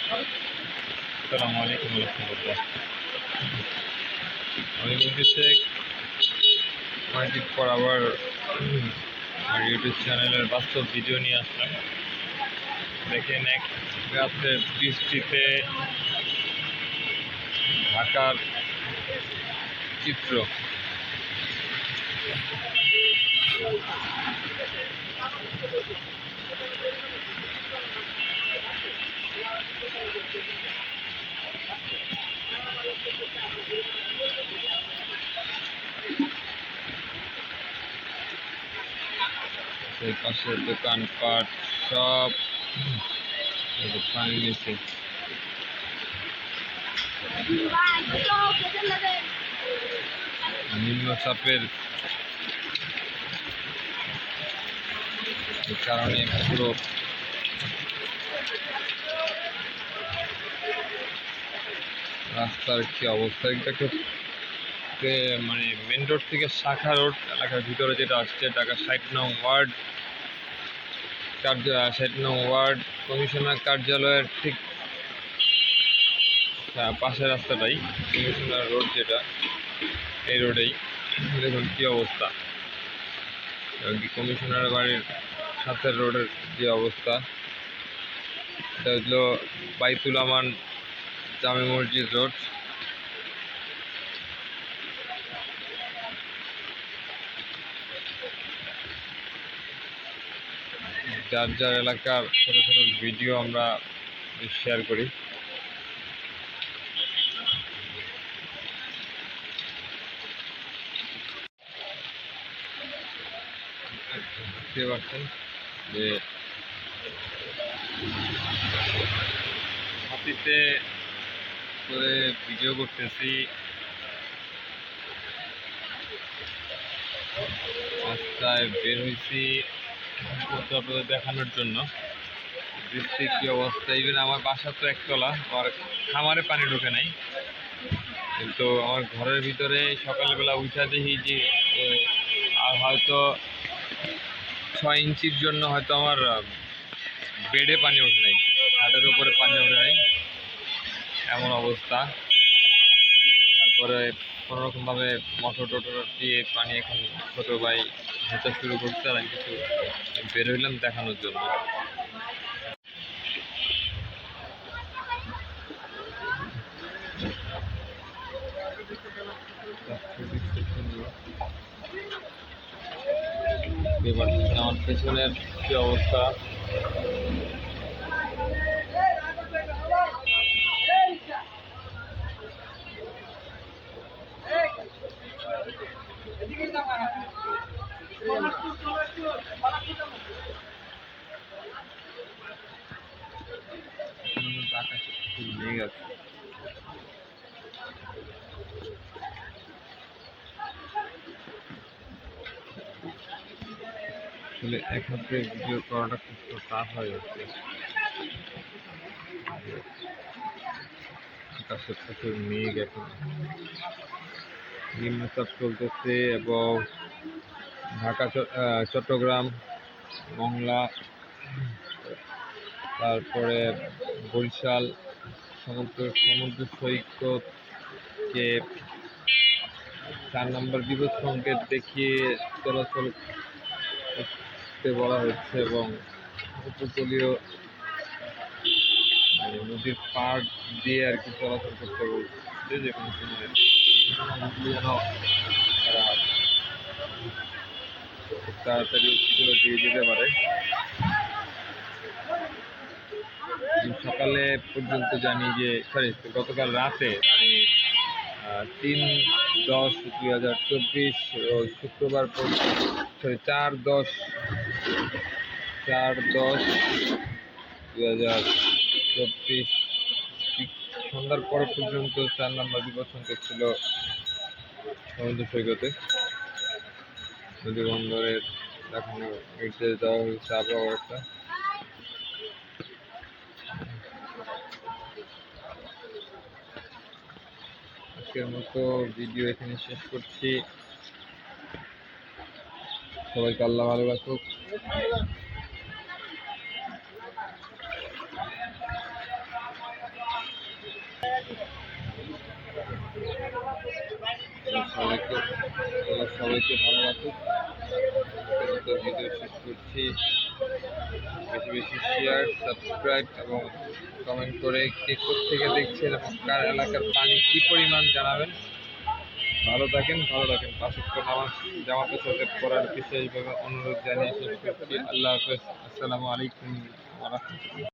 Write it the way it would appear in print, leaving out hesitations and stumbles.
আসসালামু আলাইকুম রহমতুল্লাহ। আমি বলতেছি অনেকদিন পর আবার আমার ইউটিউব চ্যানেলের বাস্তব ভিডিও নিয়ে আসলাম। দেখেন, এক রাত্রের বৃষ্টিতে ঢাকার চিত্র। সেই পাশে দোকানপাট সব পানি নিচে। নিম্নচাপের কারণে পুরো রাস্তার কি অবস্থা এটাকে, মানে মেন রোড থেকে শাখা রোড এলাকার ভিতরে যেটা আসছে, ঢাকা 60 নং ওয়ার্ড 60 নং ওয়ার্ড কমিশনার কার্যালয়ের ঠিক পাশের রাস্তাটাই কমিশনার রোড, যেটা এই রোডেই দেখুন কি অবস্থা। কমিশনার বাড়ির সাথের রোডের যে অবস্থা, এটা হলো বাইতুল আমান জামে মসজিদ রোড। যার যার এলাকার ছোটো ছোটো ভিডিও আমরা শেয়ার করি। বুঝতে পারছেন যে হাতিতে করে ভিডিও করতেছি, রাস্তায় বের হয়েছি আপনাদের দেখানোর জন্য বৃষ্টির কি অবস্থা। ইভেন আমার বাসা তো একতলা, আর খামারে পানি ঢোকে নাই, কিন্তু আমার ঘরের ভিতরে সকালবেলা উঠা দেখি যে আর হয়তো 6 ইঞ্চির জন্য হয়তো আমার বেডে পানি ওঠে নাই, ছাদের উপরে পানি ওঠে নাই, এমন অবস্থা। তারপরে কোনোরকমভাবে মোটর টোটর দিয়ে পানি এখন ছোটো ভাই হেঁটে শুরু করতে, আর আমি কিছু বের হইলাম দেখানোর জন্য। এবার আমার পেছনের কি অবস্থা, আকাশে মেঘ আছে। আসলে এক হাতে ভিডিও করাটা খুব টাফ হয়ে যাচ্ছে। আকাশে প্রচুর মেঘ, এখন নিম্নচাপ চলতেছে এবং ঢাকা চট্টগ্রাম মংলা, তারপরে বরিশাল সমুদ্র সৈকতকে 4 নম্বর বিপদ সংকেত দেখিয়ে চলাচল করতে বলা হচ্ছে এবং উপকূলীয় নদীর পাড় দিয়ে আর কি চলাচল করতে বলছে, যে কোনো সময় যেন তারা খুব তাড়াতাড়ি উত্তর দিয়ে যেতে পারে। সকালে পর্যন্ত জানি যে গতকাল রাতে মানে 3/10/2024 শুক্রবার, 4/10/2024 সন্ধ্যার পর পর্যন্ত 4 নম্বর বিপদ সংকেত ছিল সমুদ্র সৈকতে। নদী বন্দরের দেখানো নির্দেশ দেওয়া হয়েছে আবহাওয়া একটা। আজকের মতো ভিডিও এখানে শেষ করছি। সবাইকে আল্লাহ ভালো রাখুক। সবাইকে সবাইকে ভালো রাখুক। ভিডিও শেষ করছি। বেশি বেশি শেয়ার, সাবস্ক্রাইব এবং কমেন্ট করে কে থেকে দেখছেন এবং কার এলাকার পানি কি পরিমাণ জানাবেন। ভালো থাকেন, ভালো রাখেন। 5 ওয়াক্ত নামাজ জামাতের সাথে পড়ার বিশেষভাবে অনুরোধ জানিয়ে শেষ করছি। আল্লাহ হাফেজ। আসসালামু আলাইকুম ওয়া রাহমাতুল্লাহ।